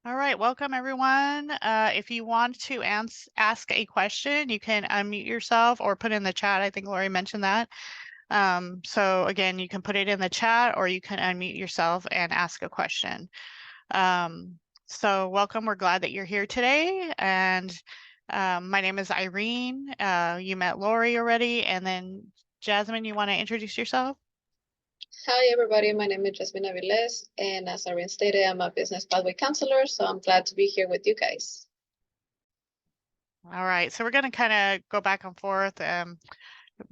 All right, welcome everyone. If you want to ask a question, you can unmute yourself or put in the chat. I think Lori mentioned that. So again, you can put it in the chat or you can unmute yourself and ask a question. So welcome. We're glad that you're here today. And my name is Irene. You met Lori already. And then Jasmine, you want to introduce yourself? Hi, everybody. My name is Jasmine Aviles, and as Irene stated, I'm a business pathway counselor, so I'm glad to be here with you guys. All right, so we're going to kind of go back and forth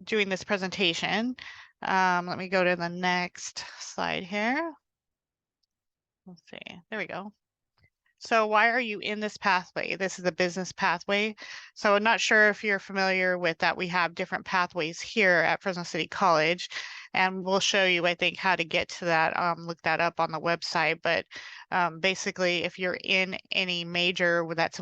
doing this presentation. Let me go to the next slide here. Let's see, there we go. So why are you in this pathway? This is a business pathway. So I'm not sure if you're familiar with that. We have different pathways here at Fresno City College, and we'll show you, I think, how to get to that. Look that up on the website. But basically, if you're in any major that's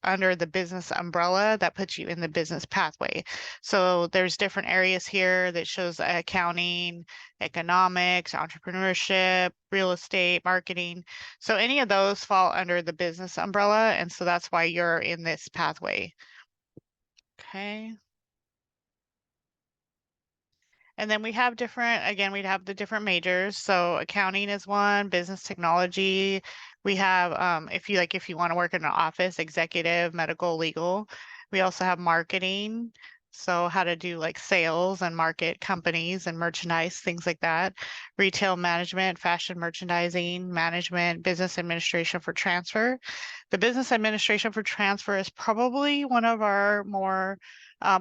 under the business umbrella, that puts you in the business pathway. So there's different areas here that shows accounting, economics, entrepreneurship, real estate, marketing. So any of those fall under the business umbrella. And so that's why you're in this pathway. Okay. And then we have again, we'd have the different majors. So accounting is one, business technology. We have, if you want to work in an office, executive, medical, legal. We also have marketing. So how to do like sales and market companies and merchandise, things like that. Retail management, fashion merchandising, management, business administration for transfer. The business administration for transfer is probably one of our more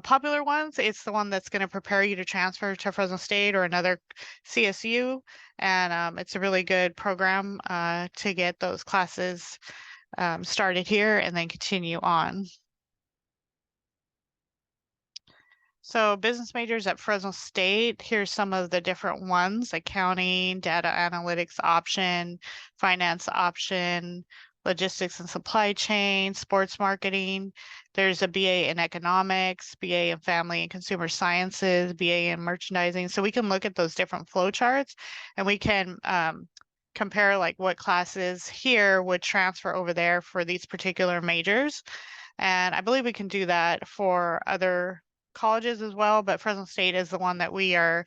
popular ones. It's the one that's going to prepare you to transfer to Fresno State or another CSU. And it's a really good program to get those classes started here and then continue on. So business majors at Fresno State, here's some of the different ones: accounting, data analytics option, finance option, logistics and supply chain, sports marketing. There's a BA in economics, BA in family and consumer sciences, BA in merchandising. So we can look at those different flow charts and we can compare like what classes here would transfer over there for these particular majors. And I believe we can do that for other colleges as well, but Fresno State is the one that we are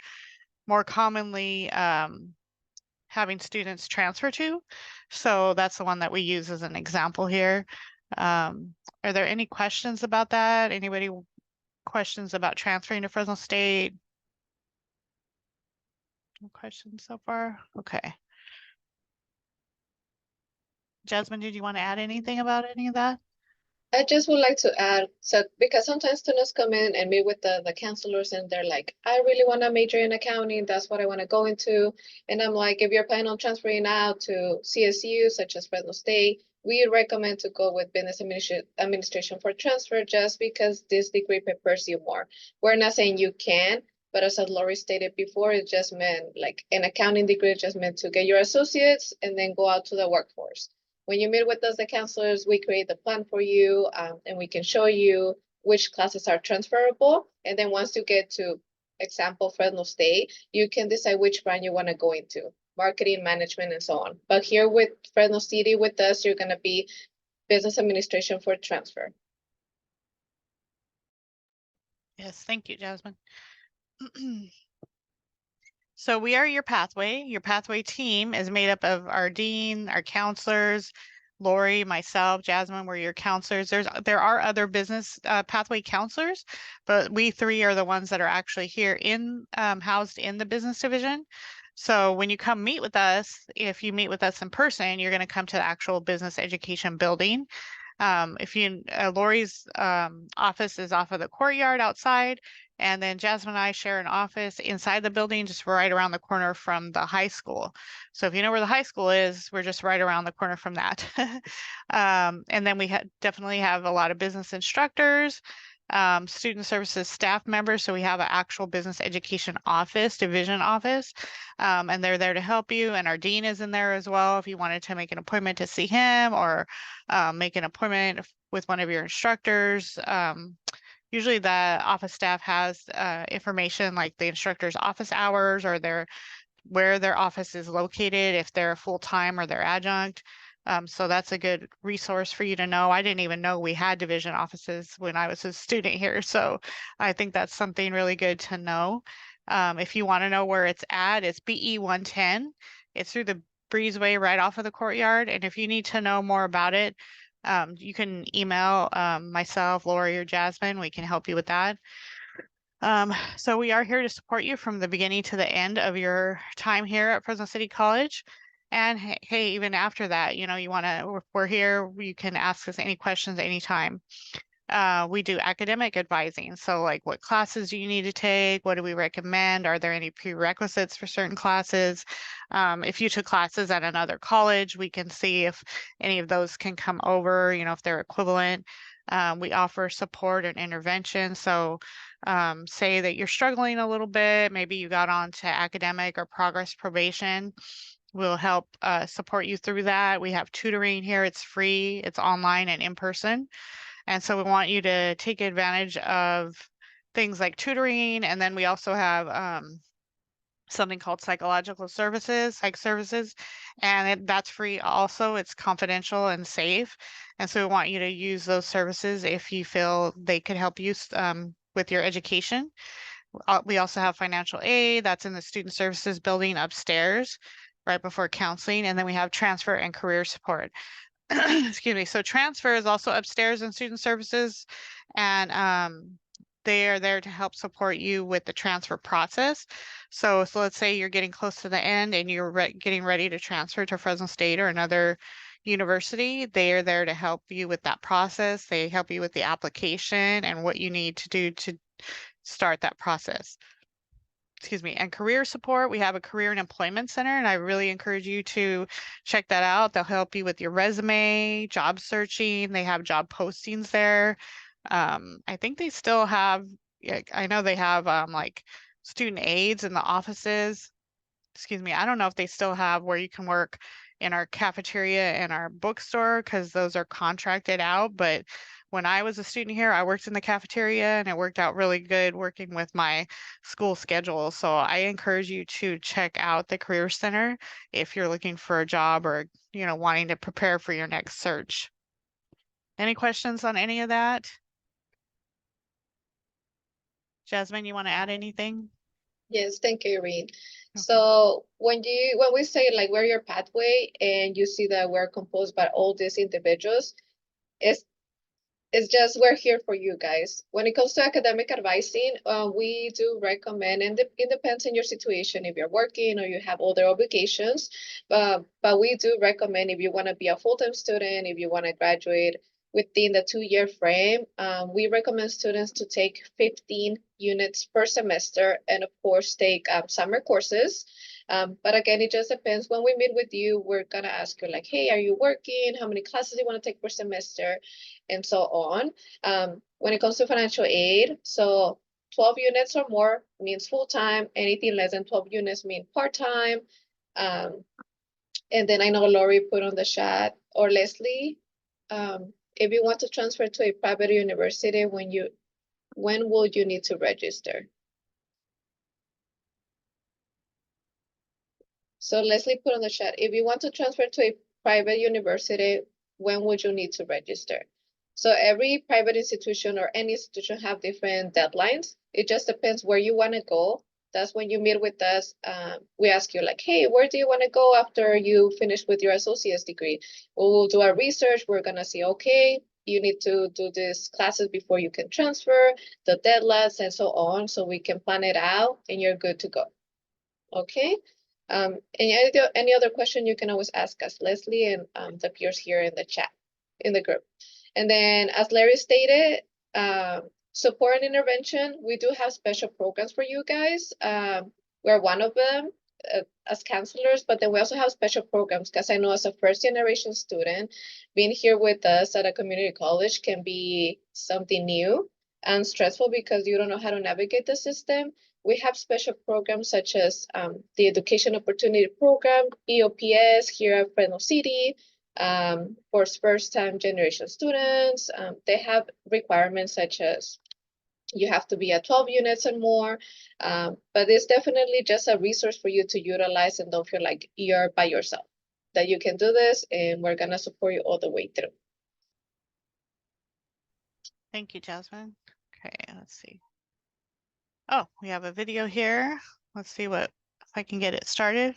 more commonly having students transfer to. So that's the one that we use as an example here. Are there any questions about that? Anybody questions about transferring to Fresno State? No questions so far? Okay. Jasmine, did you want to add anything about any of that? I just would like to add, so because sometimes students come in and meet with the counselors and they're like, I really want to major in accounting. That's what I want to go into. And I'm like, if you're planning on transferring out to CSU, such as Fresno State, we recommend to go with business administration for transfer just because this degree prepares you more. We're not saying you can, but as Lori stated before, it just meant like an accounting degree just meant to get your associates and then go out to the workforce. When you meet with us, the counselors, we create the plan for you and we can show you which classes are transferable. And then once you get to example, Fresno State, you can decide which brand you want to go into, marketing, management, and so on. But here with Fresno City with us, you're going to be business administration for transfer. Yes, thank you, Jasmine. So we are your pathway. Your pathway team is made up of our dean, our counselors, Lori, myself, Jasmine, we're your counselors. There are other business pathway counselors, but we three are the ones that are actually here housed in the business division. So when you come meet with us, if you meet with us in person, you're going to come to the actual business education building. Lori's office is off of the courtyard outside, and then Jasmine and I share an office inside the building, just right around the corner from the high school. So if you know where the high school is, we're just right around the corner from that. And then we definitely have a lot of business instructors, student services staff members. So we have an actual business education office, division office, and they're there to help you. And our dean is in there as well if you wanted to make an appointment to see him or make an appointment with one of your instructors. Usually the office staff has information like the instructor's office hours or where their office is located, if they're full-time or they're adjunct. So that's a good resource for you to know. I didn't even know we had division offices when I was a student here. So I think that's something really good to know. If you want to know where it's at, it's BE 110. It's through the breezeway right off of the courtyard. And if you need to know more about it, you can email myself, Lori, or Jasmine. We can help you with that. So we are here to support you from the beginning to the end of your time here at Fresno City College. And hey, even after that, you know, we're here, you can ask us any questions anytime. We do academic advising. So like what classes do you need to take? What do we recommend? Are there any prerequisites for certain classes? If you took classes at another college, we can see if any of those can come over, you know, if they're equivalent. We offer support and intervention. So say that you're struggling a little bit, maybe you got on to academic or progress probation. We'll help support you through that. We have tutoring here. It's free, it's online and in person. And so we want you to take advantage of things like tutoring. And then we also have something called psychological services, psych services, and that's free also. It's confidential and safe. And so we want you to use those services if you feel they could help you with your education. We also have financial aid that's in the student services building upstairs right before counseling. And then we have transfer and career support. Excuse me. So transfer is also upstairs in student services, and they are there to help support you with the transfer process. So let's say you're getting close to the end and you're getting ready to transfer to Fresno State or another university. They are there to help you with that process. They help you with the application and what you need to do to start that process. Excuse me, and career support. We have a career and employment center, and I really encourage you to check that out. They'll help you with your resume, job searching. They have job postings there. I think they still have, yeah, I know they have like student aides in the offices. Excuse me, I don't know if they still have where you can work in our cafeteria and our bookstore because those are contracted out. But when I was a student here, I worked in the cafeteria and it worked out really good working with my school schedule. So I encourage you to check out the Career Center if you're looking for a job or, you know, wanting to prepare for your next search. Any questions on any of that? Jasmine, you want to add anything? Yes, thank you, Irene. Okay. So when we say like we're your pathway and you see that we're composed by all these individuals, it's it's just we're here for you guys. When it comes to academic advising, we do recommend, and it depends on your situation, if you're working or you have other obligations, but we do recommend if you want to be a full-time student, if you want to graduate within the 2-year frame, we recommend students to take 15 units per semester and of course take summer courses. But again, it just depends. When we meet with you, we're gonna ask you like, hey, are you working? How many classes do you want to take per semester? And so on. When it comes to financial aid, so 12 units or more means full-time. Anything less than 12 units mean part-time. Um, and then I know Lori put on the chat, or Leslie, if you want to transfer to a private university, when will you need to register? So Leslie put on the chat, if you want to transfer to a private university, when would you need to register? So every private institution or any institution have different deadlines. It just depends where you want to go. That's when you meet with us. We ask you like, hey, where do you want to go after you finish with your associate's degree? We'll do our research. We're going to see, okay, you need to do these classes before you can transfer, the deadlines and so on. So we can plan it out and you're good to go. Okay. Any other question you can always ask us, Leslie, and the peers here in the chat, in the group. And then, as Larry stated, support and intervention, we do have special programs for you guys. We're one of them as counselors, but then we also have special programs because I know as a first generation student, being here with us at a community college can be something new and stressful because you don't know how to navigate the system. We have special programs such as the Education Opportunity Program, EOPS, here at Fresno City, for first-time generation students. They have requirements such as you have to be at 12 units and more, but it's definitely just a resource for you to utilize and don't feel like you're by yourself. that you can do this, and we're gonna support you all the way through. Thank you, Jasmine. Okay, let's see. Oh, we have a video here. Let's see if I can get it started.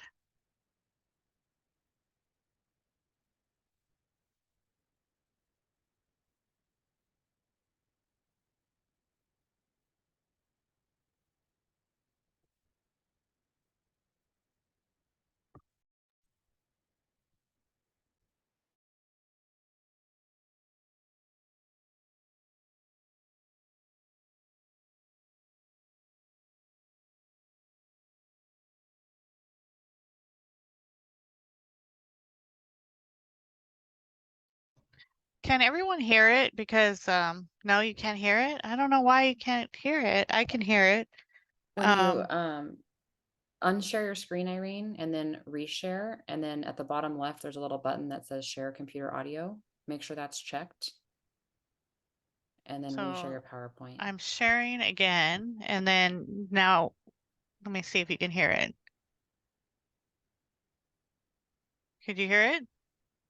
Can everyone hear it? Because no, you can't hear it. I don't know why you can't hear it. I can hear it. When you unshare your screen, Irene, and then reshare, and then at the bottom left, there's a little button that says share computer audio. Make sure that's checked. And then reshare So your PowerPoint. I'm sharing again, and then now let me see if you can hear it. Could you hear it?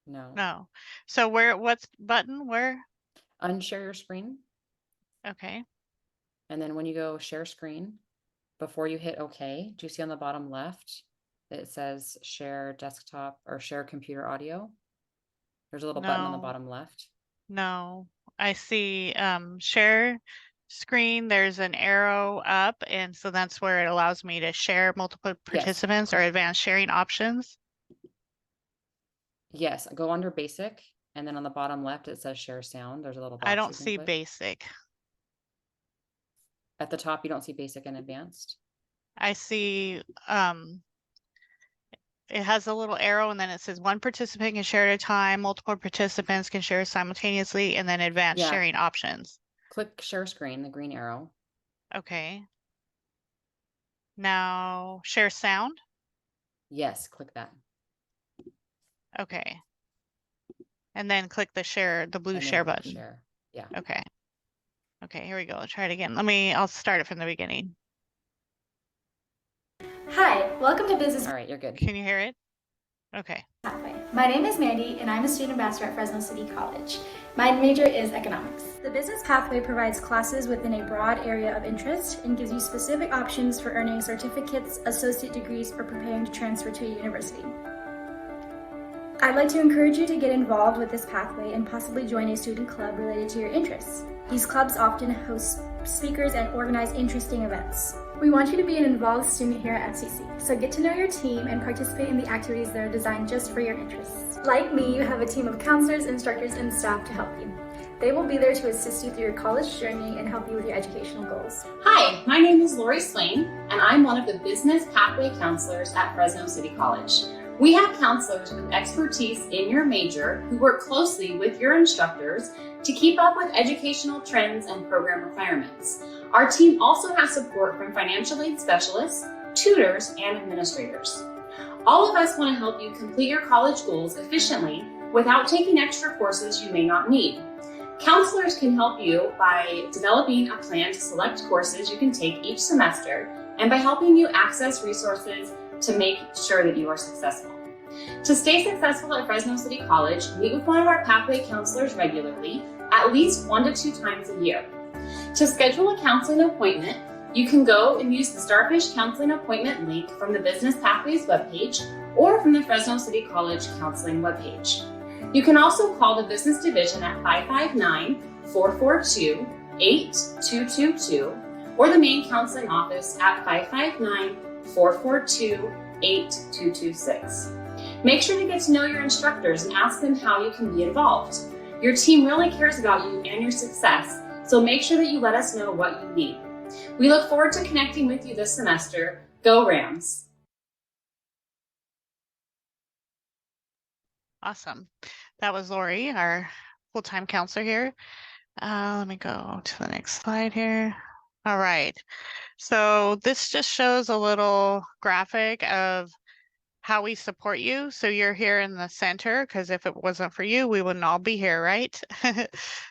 No. No. So what's button? Where? Unshare your screen. Okay. And then when you go share screen, before you hit OK, do you see on the bottom left, it says share desktop or share computer audio? There's a little button on the No, bottom left. no. I see share screen. There's an arrow up, and so that's where it allows me to share multiple participants or advanced sharing options. Yes, go under basic, and then on the bottom left, it says share sound. There's a little box I you don't can see click. basic. At the top, you don't see basic and advanced. I see it has a little arrow, and then it says one participant can share at a time, multiple participants can share simultaneously, and then advanced Yeah. sharing options. Click share screen, the green arrow. Okay. Now share sound. Yes, click that. Okay. And then click the blue share button. Share. Yeah. Okay. Okay, here we go. Let's try it again. I'll start it from the beginning. Hi, welcome to Business All right, you're good. Can you hear it? Okay. Pathway. My name is Mandy and I'm a student ambassador at Fresno City College. My major is economics. The Business Pathway provides classes within a broad area of interest and gives you specific options for earning certificates, associate degrees, or preparing to transfer to a university. I'd like to encourage you to get involved with this pathway and possibly join a student club related to your interests. These clubs often host speakers and organize interesting events. We want you to be an involved student here at FCC, so get to know your team and participate in the activities that are designed just for your interests. Like me, you have a team of counselors, instructors, and staff to help you. They will be there to assist you through your college journey and help you with your educational goals. Hi, my name is Lori Swain, and I'm one of the Business Pathway Counselors at Fresno City College. We have counselors with expertise in your major who work closely with your instructors to keep up with educational trends and program requirements. Our team also has support from financial aid specialists, tutors, and administrators. All of us want to help you complete your college goals efficiently without taking extra courses you may not need. Counselors can help you by developing a plan to select courses you can take each semester and by helping you access resources to make sure that you are successful. To stay successful at Fresno City College, meet with one of our pathway counselors regularly, at least 1 to 2 times a year. To schedule a counseling appointment, you can go and use the Starfish Counseling Appointment link from the Business Pathways webpage or from the Fresno City College Counseling webpage. You can also call the Business Division at 559-442-8222 or the main counseling office at 559-442-8226. Make sure to get to know your instructors and ask them how you can be involved. Your team really cares about you and your success, so make sure that you let us know what you need. We look forward to connecting with you this semester. Go Rams! Awesome. That was Lori, our full-time counselor here. Let me go to the next slide here. All right. So this just shows a little graphic of how we support you. So you're here in the center because if it wasn't for you, we wouldn't all be here, right?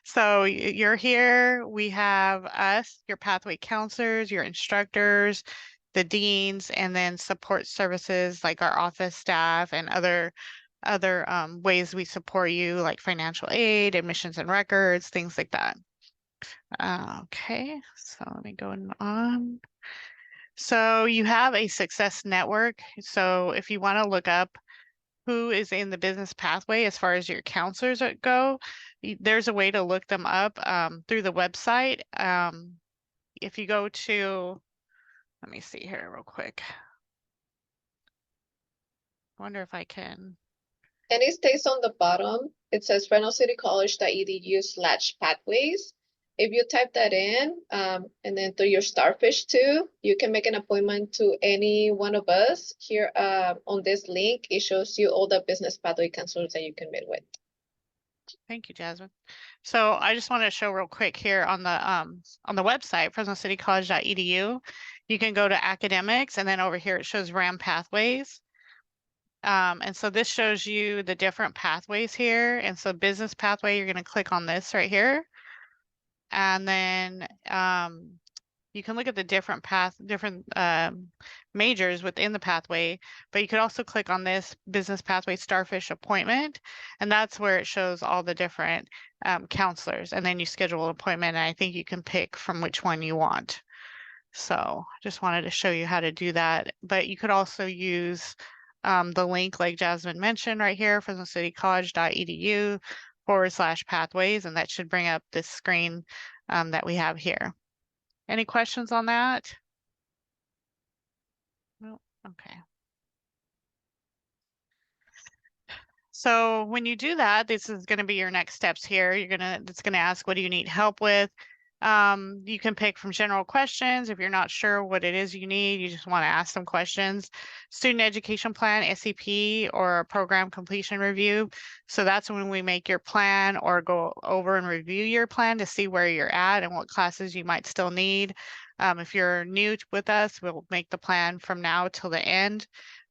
So you're here. We have us, your pathway counselors, your instructors, the deans, and then support services like our office staff and other other ways we support you, like financial aid, admissions and records, things like that. Okay, so let me go on. So you have a success network. So if you want to look up who is in the business pathway as far as your counselors go, there's a way to look them up through the website. If you go to, let me see here real quick. I wonder if I can. And it stays on the bottom. It says fresnocitycollege.edu/pathways. If you type that in, and then through your Starfish too, you can make an appointment to any one of us. Here on this link, it shows you all the business pathway counselors that you can meet with. Thank you, Jasmine. So I just want to show real quick here on the website, fresnocitycollege.edu. You can go to academics, and then over here it shows RAM pathways. And so this shows you the different pathways here. And so business pathway, you're going to click on this right here. And then you can look at the different majors within the pathway, but you could also click on this business pathway Starfish appointment, and that's where it shows all the different counselors. And then you schedule an appointment, and I think you can pick from which one you want. So I just wanted to show you how to do that. But you could also use the link like Jasmine mentioned right here, fresnocitycollege.edu/pathways, and that should bring up this screen that we have here. Any questions on that? No, okay. So when you do that, this is going to be your next steps here. It's going to ask, what do you need help with? You can pick from general questions. If you're not sure what it is you need, you just want to ask some questions. Student education plan, SEP, or a program completion review. So that's when we make your plan or go over and review your plan to see where you're at and what classes you might still need. If you're new with us, we'll make the plan from now till the end.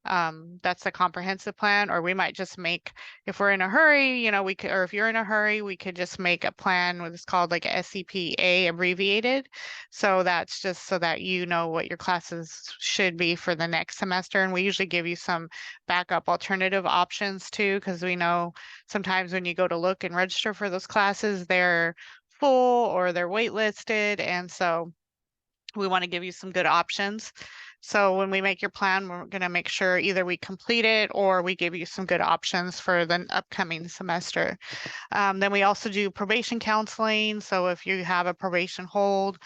That's a comprehensive plan, or we might just make, if we're in a hurry, you know, we could, or if you're in a hurry, we could just make a plan with, it's called like a SCPA abbreviated. So that's just so that you know what your classes should be for the next semester. And we usually give you some backup alternative options too, because we know sometimes when you go to look and register for those classes, they're full or they're waitlisted. And so we want to give you some good options. So when we make your plan, we're going to make sure either we complete it or we give you some good options for the upcoming semester. Then we also do probation counseling. So if you have a probation hold,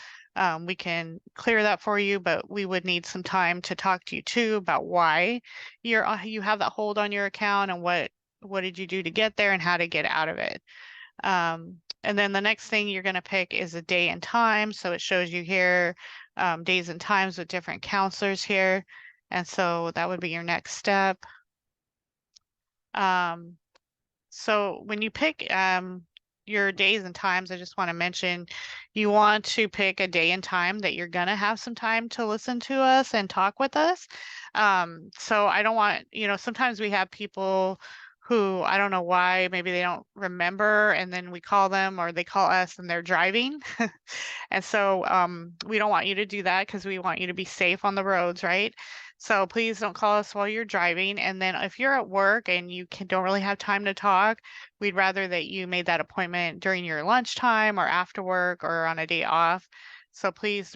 we can clear that for you, but we would need some time to talk to you too about why you have that hold on your account and what did you do to get there and how to get out of it. And then the next thing you're going to pick is a day and time. So it shows you here days and times with different counselors here. And so that would be your next step. So when you pick your days and times, I just want to mention, you want to pick a day and time that you're going to have some time to listen to us and talk with us. So I don't want, you know, sometimes we have people who, I don't know why, maybe they don't remember, and then we call them or they call us and they're driving. And so we don't want you to do that because we want you to be safe on the roads, right? So please don't call us while you're driving. And then if you're at work and you don't really have time to talk, we'd rather that you made that appointment during your lunchtime or after work or on a day off. So please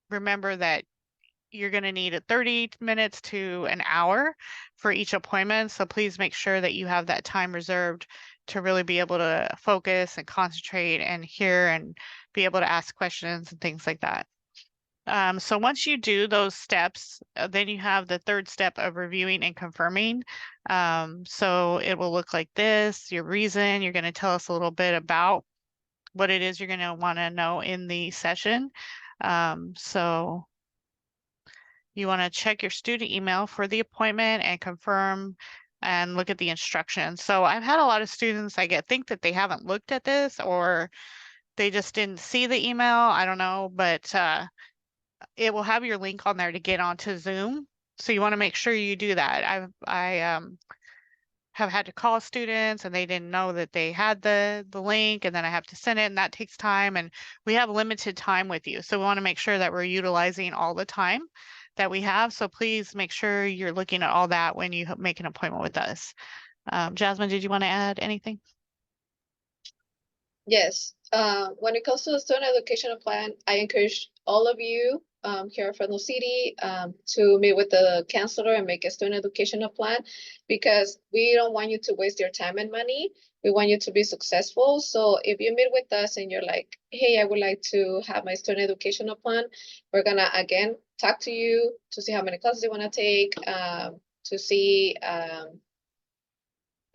remember that you're going to need 30 minutes to an hour for each appointment. So please make sure that you have that time reserved to really be able to focus and concentrate and hear and be able to ask questions and things like that. So once you do those steps, then you have the third step of reviewing and confirming. So it will look like this, your reason, you're going to tell us a little bit about what it is you're going to want to know in the session. So you want to check your student email for the appointment and confirm and look at the instructions. So I've had a lot of students, think that they haven't looked at this or they just didn't see the email. I don't know, but it will have your link on there to get onto Zoom. So you want to make sure you do that. I have had to call students and they didn't know that they had the link, and then I have to send it, and that takes time, and we have limited time with you. So we want to make sure that we're utilizing all the time. that we have. So please make sure you're looking at all that when you make an appointment with us. Jasmine, did you want to add anything? Yes, when it comes to the student educational plan, I encourage all of you here at Fresno City to meet with the counselor and make a student educational plan, because we don't want you to waste your time and money. We want you to be successful. So if you meet with us and you're like, hey, I would like to have my student educational plan, we're gonna again talk to you to see how many classes you want to take, to see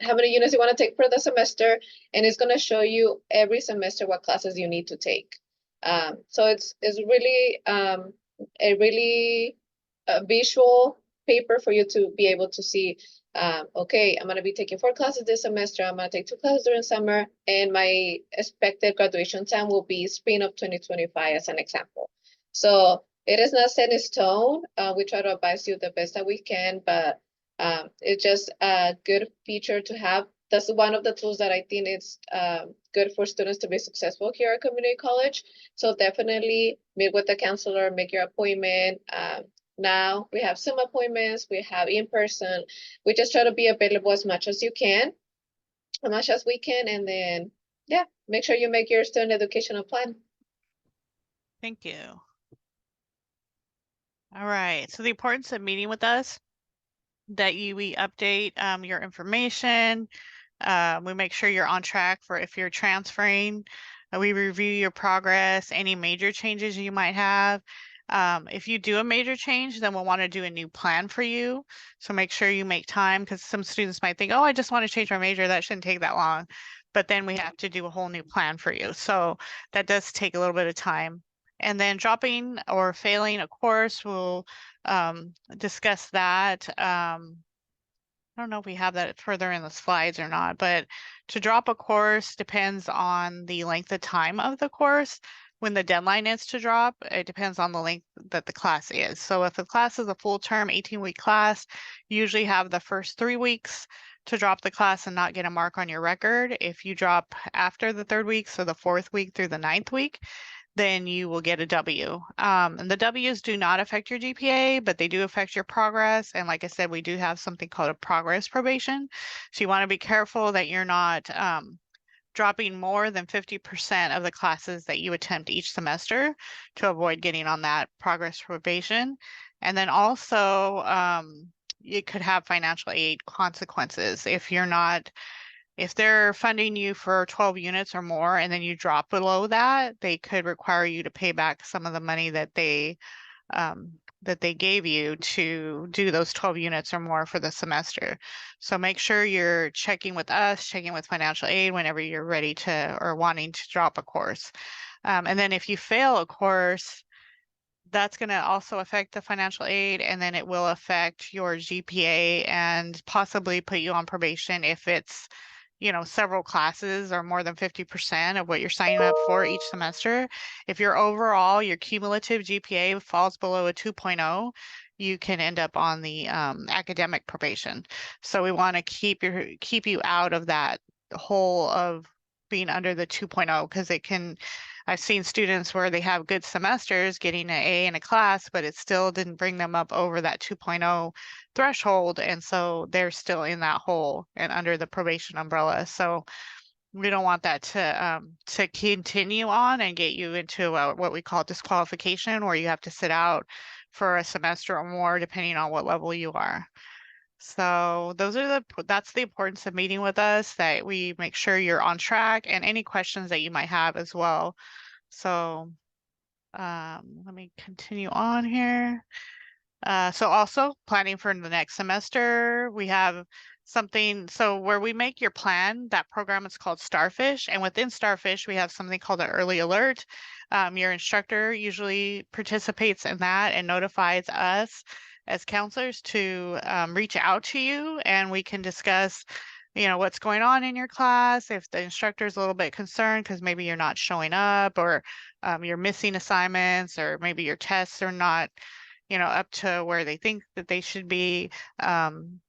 how many units you want to take for the semester, and it's going to show you every semester what classes you need to take. So it's really a really visual paper for you to be able to see, okay, I'm going to be taking 4 classes this semester, I'm going to take 2 classes during summer, and my expected graduation time will be spring of 2025 as an example. So it is not set in stone. We try to advise you the best that we can, but it's just a good feature to have. That's one of the tools that I think is good for students to be successful here at community college. So definitely meet with the counselor, make your appointment. Now we have Zoom appointments, we have in person. We just try to be available as much as you can, as much as we can, and then yeah, make sure you make your student educational plan. Thank you. All right, so the importance of meeting with us, that we update your information. We make sure you're on track for if you're transferring. We review your progress, any major changes you might have. If you do a major change, then we'll want to do a new plan for you. So make sure you make time, because some students might think, oh, I just want to change my major. That shouldn't take that long. But then we have to do a whole new plan for you. So that does take a little bit of time. And then dropping or failing a course, we'll discuss that. I don't know if we have that further in the slides or not, but to drop a course depends on the length of time of the course. When the deadline is to drop, it depends on the length that the class is. So if the class is a full term 18-week class, you usually have the first 3 weeks to drop the class and not get a mark on your record. If you drop after the 3rd week, so the 4th week through the 9th week, then you will get a W. And the W's do not affect your GPA, but they do affect your progress. And like I said, we do have something called a progress probation. So you want to be careful that you're not dropping more than 50% of the classes that you attempt each semester to avoid getting on that progress probation. And then also, it could have financial aid consequences if they're funding you for 12 units or more and then you drop below that, they could require you to pay back some of the money that they gave you to do those 12 units or more for the semester. So make sure you're checking with us, checking with financial aid whenever you're ready to or wanting to drop a course. And then if you fail a course, that's going to also affect the financial aid, and then it will affect your GPA and possibly put you on probation if it's, several classes or more than 50% of what you're signing up for each semester. If your cumulative GPA falls below a 2.0, you can end up on the academic probation. So we want to keep you out of that hole of being under the 2.0, because I've seen students where they have good semesters getting an A in a class, but it still didn't bring them up over that 2.0 threshold. And so they're still in that hole and under the probation umbrella. So we don't want that to continue on and get you into what we call disqualification, where you have to sit out for a semester or more, depending on what level you are. So that's the importance of meeting with us, that we make sure you're on track, and any questions that you might have as well. So let me continue on here. So also planning for the next semester, we have something, so where we make your plan, that program is called Starfish. And within Starfish, we have something called an early alert. Your instructor usually participates in that and notifies us as counselors to reach out to you, and we can discuss what's going on in your class. If the instructor is a little bit concerned because maybe you're not showing up, or you're missing assignments, or maybe your tests are not up to where they think that they should be,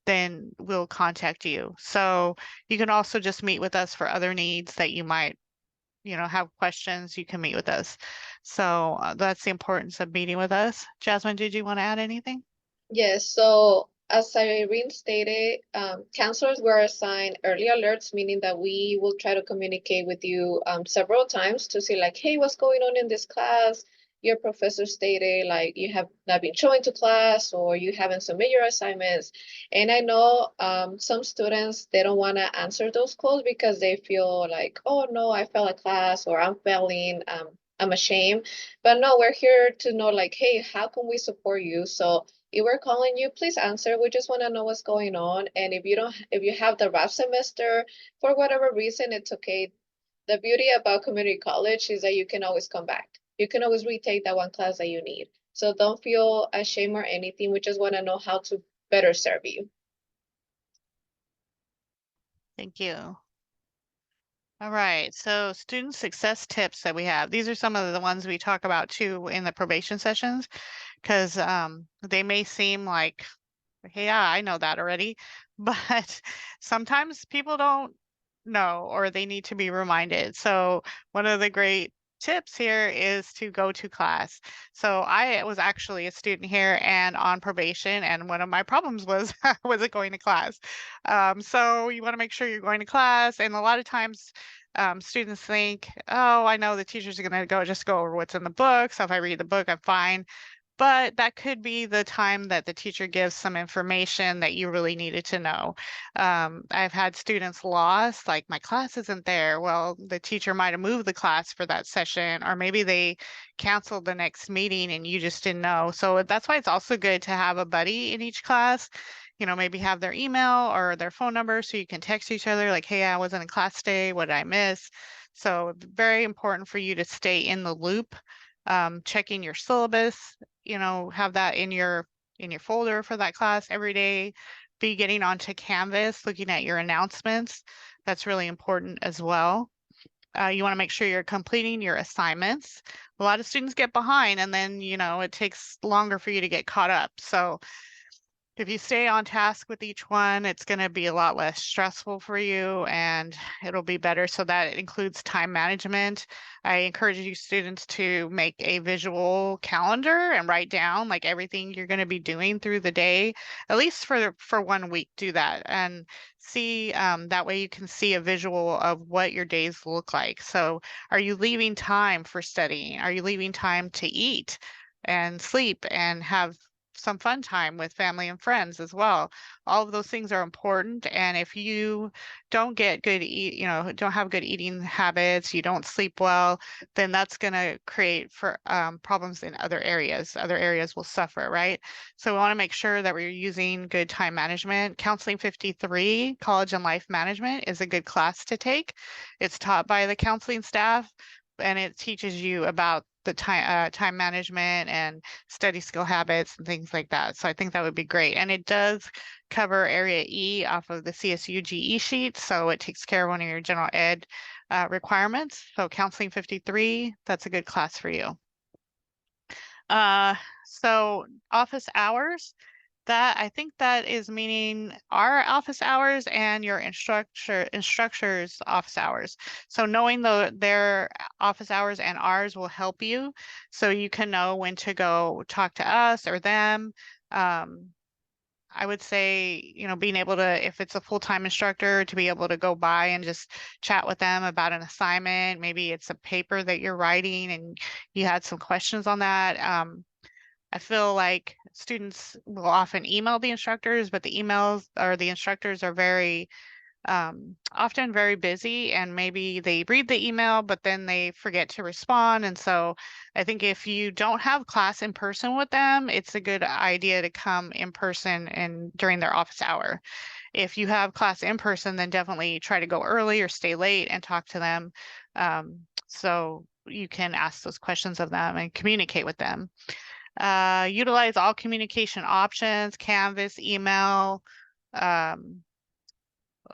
then we'll contact you. So you can also just meet with us for other needs that you might have questions, you can meet with us. So that's the importance of meeting with us. Jasmine, did you want to add anything? Yes, so as Irene stated, counselors were assigned early alerts, meaning that we will try to communicate with you several times to see like, hey, what's going on in this class? Your professor stated like you have not been showing to class or you haven't submitted your assignments. And I know some students, they don't want to answer those calls because they feel like, oh no, I failed a class or I'm failing, I'm ashamed. But no, we're here to know like, hey, how can we support you? So if we're calling you, please answer. We just want to know what's going on. And if you have the rough semester, for whatever reason, it's okay. The beauty about community college is that you can always come back. You can always retake that one class that you need. So don't feel ashamed or anything. We just want to know how to better serve you. Thank you. All right, so student success tips that we have. These are some of the ones we talk about too in the probation sessions, because they may seem like, hey, yeah, I know that already, but sometimes people don't know or they need to be reminded. So one of the great tips here is to go to class. So I was actually a student here and on probation, and one of my problems was I wasn't going to class. So you want to make sure you're going to class, and a lot of times students think, oh, I know the teachers are going to just go over what's in the book. So if I read the book, I'm fine. But that could be the time that the teacher gives some information that you really needed to know. I've had students lost, like my class isn't there. Well, the teacher might have moved the class for that session, or maybe they canceled the next meeting and you just didn't know. So that's why it's also good to have a buddy in each class. Maybe have their email or their phone number so you can text each other like, hey, I wasn't in class today. What did I miss? So very important for you to stay in the loop. Checking your syllabus, have that in your folder for that class every day. Be getting onto Canvas, looking at your announcements. That's really important as well. You want to make sure you're completing your assignments. A lot of students get behind and then, it takes longer for you to get caught up. So if you stay on task with each one, it's going to be a lot less stressful for you and it'll be better. So that includes time management. I encourage you students to make a visual calendar and write down like everything you're going to be doing through the day, at least for 1 week, do that and see, that way you can see a visual of what your days look like. So are you leaving time for studying? Are you leaving time to eat and sleep and have some fun time with family and friends as well? All of those things are important. And if you don't get good don't have good eating habits, you don't sleep well, then that's going to create for problems in other areas. Other areas will suffer, right? So we want to make sure that we're using good time management. Counseling 53, College and Life Management, is a good class to take. It's taught by the counseling staff and it teaches you about the time management and study skill habits and things like that. So I think that would be great. And it does cover area E off of the CSU GE sheet. So it takes care of one of your general ed requirements. So Counseling 53, that's a good class for you. So office hours, that I think that is meaning our office hours and your instructor's office hours. So knowing their office hours and ours will help you so you can know when to go talk to us or them. I would say, being able to, if it's a full-time instructor, to be able to go by and just chat with them about an assignment. Maybe it's a paper that you're writing and you had some questions on that. I feel like students will often email the instructors, but the emails or the instructors are very often very busy and maybe they read the email, but then they forget to respond. And so I think if you don't have class in person with them, it's a good idea to come in person and during their office hour. If you have class in person, then definitely try to go early or stay late and talk to them. So you can ask those questions of them and communicate with them. Utilize all communication options, Canvas, email.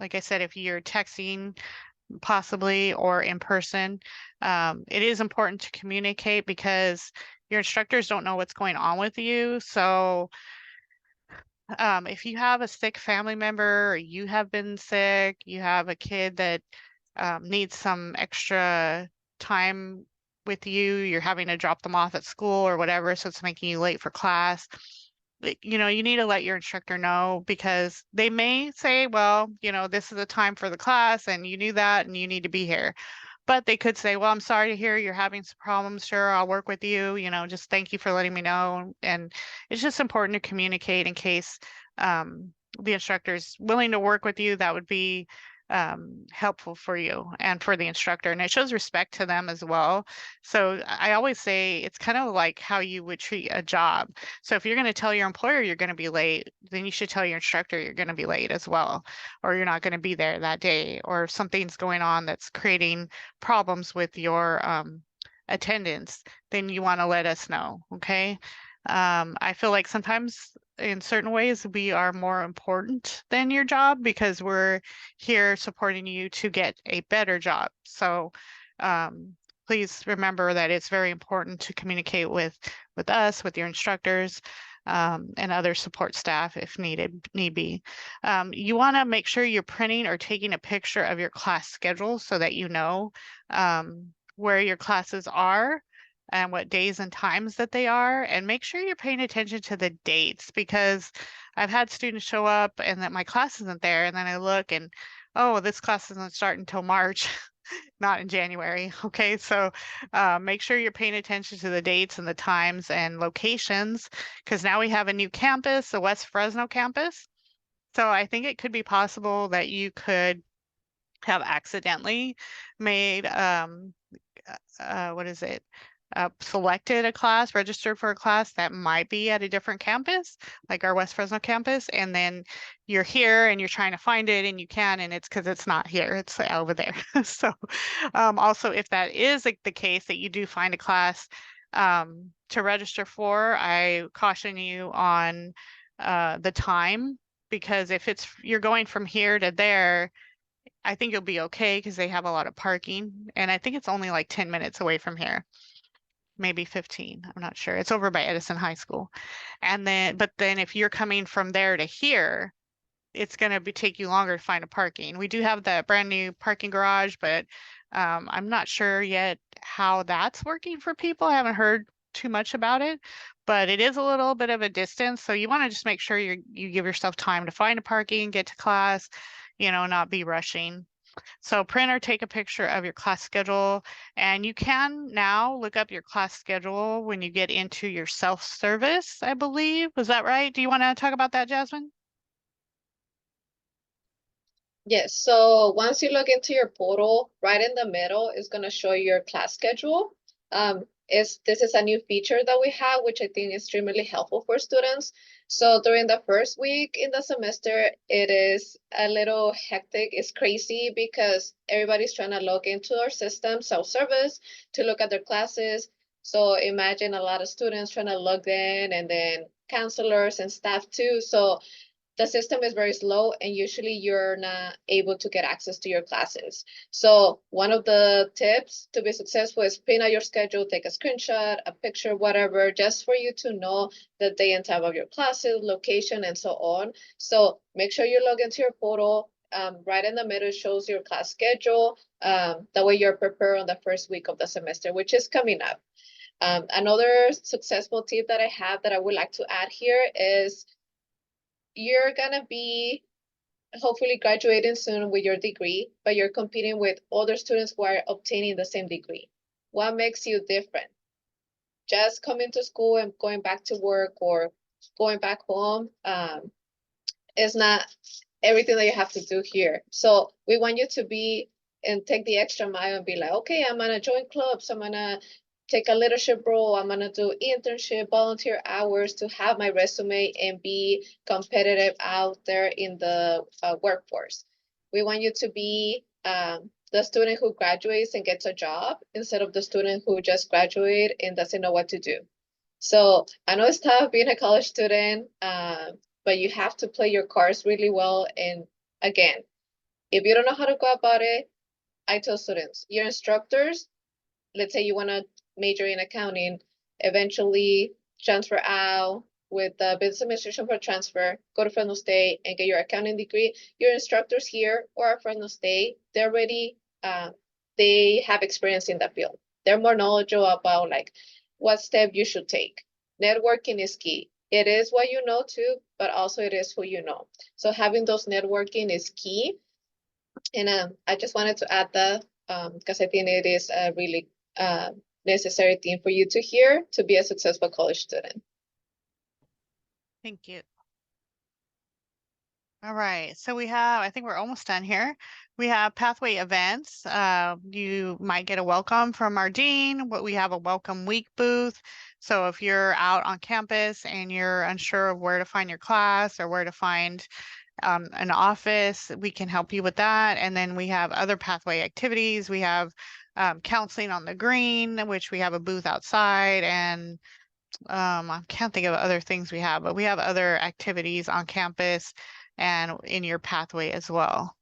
Like I said, if you're texting possibly or in person, it is important to communicate because your instructors don't know what's going on with you. So if you have a sick family member or you have been sick, you have a kid that needs some extra time with you, you're having to drop them off at school or whatever, so it's making you late for class, you know, you need to let your instructor know, because they may say, well, you know, this is the time for the class and you knew that and you need to be here. But they could say, well, I'm sorry to hear you're having some problems. Sure, I'll work with you. You know, just thank you for letting me know. And it's just important to communicate in case the instructor is willing to work with you. That would be helpful for you and for the instructor. And it shows respect to them as well. So I always say it's kind of like how you would treat a job. So if you're going to tell your employer you're going to be late, then you should tell your instructor you're going to be late as well, or you're not going to be there that day, or if something's going on that's creating problems with your attendance, then you want to let us know. Okay. I feel like sometimes in certain ways we are more important than your job, because we're here supporting you to get a better job. So please remember that it's very important to communicate with us, with your instructors, and other support staff if need be. You want to make sure you're printing or taking a picture of your class schedule so that you know where your classes are and what days and times that they are, and make sure you're paying attention to the dates, because I've had students show up and that my class isn't there, and then I look and, oh, this class doesn't start until March, not in January. Okay, so make sure you're paying attention to the dates and the times and locations, because now we have a new campus, the West Fresno campus. So I think it could be possible that you could have accidentally made what is it? Selected a class, registered for a class that might be at a different campus, like our West Fresno campus, and then you're here and you're trying to find it and you can, and it's because it's not here, it's over there. So also, if that is the case, that you do find a class to register for, I caution you on the time, because if you're going from here to there, I think you'll be okay because they have a lot of parking, and I think it's only like 10 minutes away from here, maybe 15. I'm not sure. It's over by Edison High School. And then, but then if you're coming from there to here, it's going to take you longer to find a parking. We do have the brand new parking garage, but I'm not sure yet how that's working for people. I haven't heard too much about it, but it is a little bit of a distance. So you want to just make sure you give yourself time to find a parking, get to class, you know, not be rushing. So print or take a picture of your class schedule, and you can now look up your class schedule when you get into your self-service, I believe. Was that right? Do you want to talk about that, Jasmine? Yes, so once you log into your portal, right in the middle is going to show your class schedule. This is a new feature that we have, which I think is extremely helpful for students. So during the first week in the semester, it is a little hectic. It's crazy because everybody's trying to log into our system, self-service, to look at their classes. So imagine a lot of students trying to log in, and then counselors and staff too. So the system is very slow, and usually you're not able to get access to your classes. So one of the tips to be successful is print out your schedule, take a screenshot, a picture, whatever, just for you to know the day and time of your classes, location, and so on. So make sure you log into your portal. Right in the middle shows your class schedule. That way you're prepared on the first week of the semester, which is coming up. Another successful tip that I have that I would like to add here is you're gonna be hopefully graduating soon with your degree, but you're competing with other students who are obtaining the same degree. What makes you different? Just coming to school and going back to work or going back home is not everything that you have to do here. So we want you to be and take the extra mile and be like, okay, I'm gonna join clubs, I'm gonna take a leadership role, I'm gonna do internship, volunteer hours to have my resume and be competitive out there in the workforce. We want you to be the student who graduates and gets a job instead of the student who just graduated and doesn't know what to do. So I know it's tough being a college student, but you have to play your cards really well. And again, if you don't know how to go about it, I tell students, your instructors, let's say you want to major in accounting, eventually transfer out with the business administration for transfer, go to Fresno State and get your accounting degree. Your instructors here or at Fresno State, they're already they have experience in the field. They're more knowledgeable about like what step you should take. Networking is key. It is what you know too, but also it is who you know. So having those networking is key. And I just wanted to add that because I think it is a really necessary thing for you to hear to be a successful college student. Thank you. All right, so we have, I think we're almost done here. We have pathway events. You might get a welcome from our dean, but we have a welcome week booth. So if you're out on campus and you're unsure of where to find your class or where to find an office, we can help you with that. And then we have other pathway activities. We have counseling on the green, which we have a booth outside, and I can't think of other things we have, but we have other activities on campus and in your pathway as well.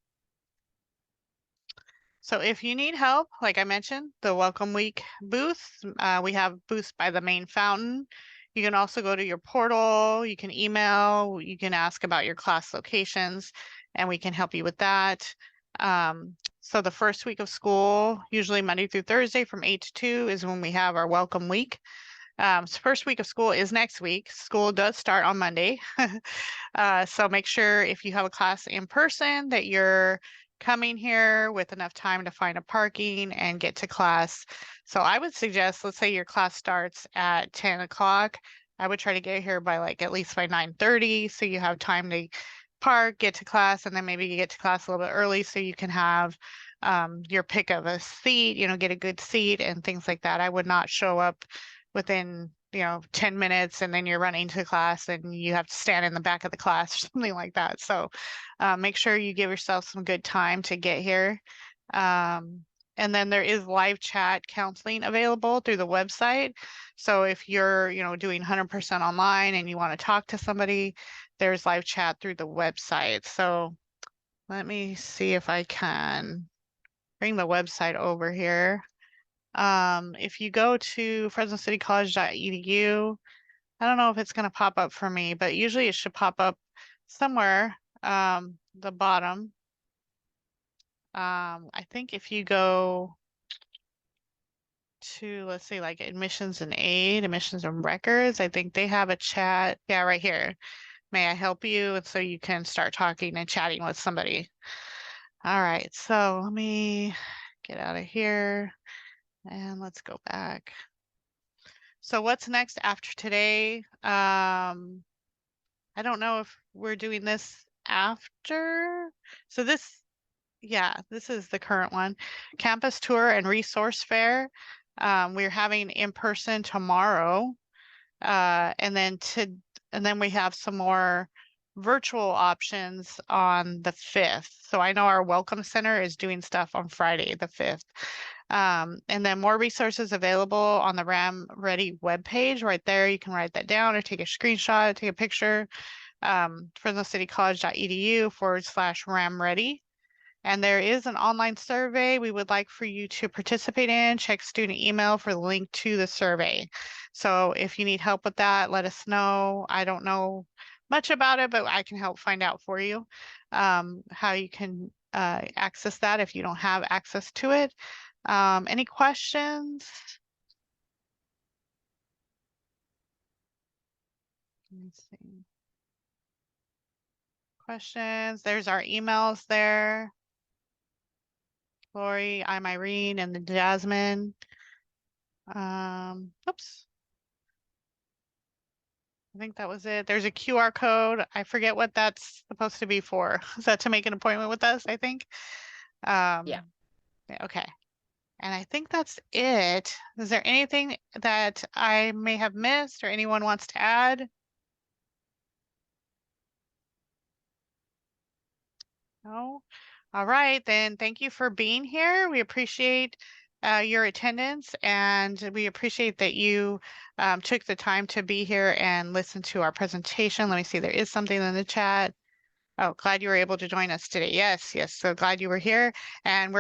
So if you need help, like I mentioned, the Welcome Week booth, we have booths by the main fountain. You can also go to your portal, you can email, you can ask about your class locations, and we can help you with that. So the first week of school, usually Monday through Thursday from 8 to 2 is when we have our Welcome Week. So first week of school is next week. School does start on Monday. So make sure if you have a class in person that you're coming here with enough time to find a parking and get to class. So I would suggest, let's say your class starts at 10 o'clock. I would try to get here by like at least by 9:30, so you have time to park, get to class, and then maybe you get to class a little bit early so you can have your pick of a seat, get a good seat and things like that. I would not show up within 10 minutes and then you're running to class and you have to stand in the back of the class or something like that. So make sure you give yourself some good time to get here. And then there is live chat counseling available through the website. So if you're doing 100% online and you want to talk to somebody, there's live chat through the website. So let me see if I can bring the website over here. If you go to fresnocitycollege.edu, I don't know if it's going to pop up for me, but usually it should pop up somewhere, the bottom. I think if you go to, let's see, like admissions and aid, admissions and records, I think they have a chat. Yeah, right here. May I help you? And so you can start talking and chatting with somebody. All right, so let me get out of here and let's go back. So what's next after today? I don't know if we're doing this after. So this is the current one. Campus tour and resource fair. We're having in person tomorrow. And then we have some more virtual options on the 5th. So I know our Welcome Center is doing stuff on Friday, the 5th. And then more resources available on the RAM Ready webpage right there. You can write that down or take a screenshot, take a picture. FresnoCityCollege.edu/RAM Ready. And there is an online survey we would like for you to participate in. Check student email for the link to the survey. So if you need help with that, let us know. I don't know much about it, but I can help find out for you how you can access that if you don't have access to it. Any questions? Let me see. Questions? There's our emails there. Lori, I'm Irene, and the Jasmine. Oops. I think that was it. There's a QR code. I forget what that's supposed to be for. Is that to make an appointment with us, I think? Yeah. Okay. And I think that's it. Is there anything that I may have missed or anyone wants to add? No? All right, then thank you for being here. We appreciate your attendance and we appreciate that you took the time to be here and listen to our presentation. Let me see, there is something in the chat. Oh, glad you were able to join us today. Yes, so glad you were here. And we're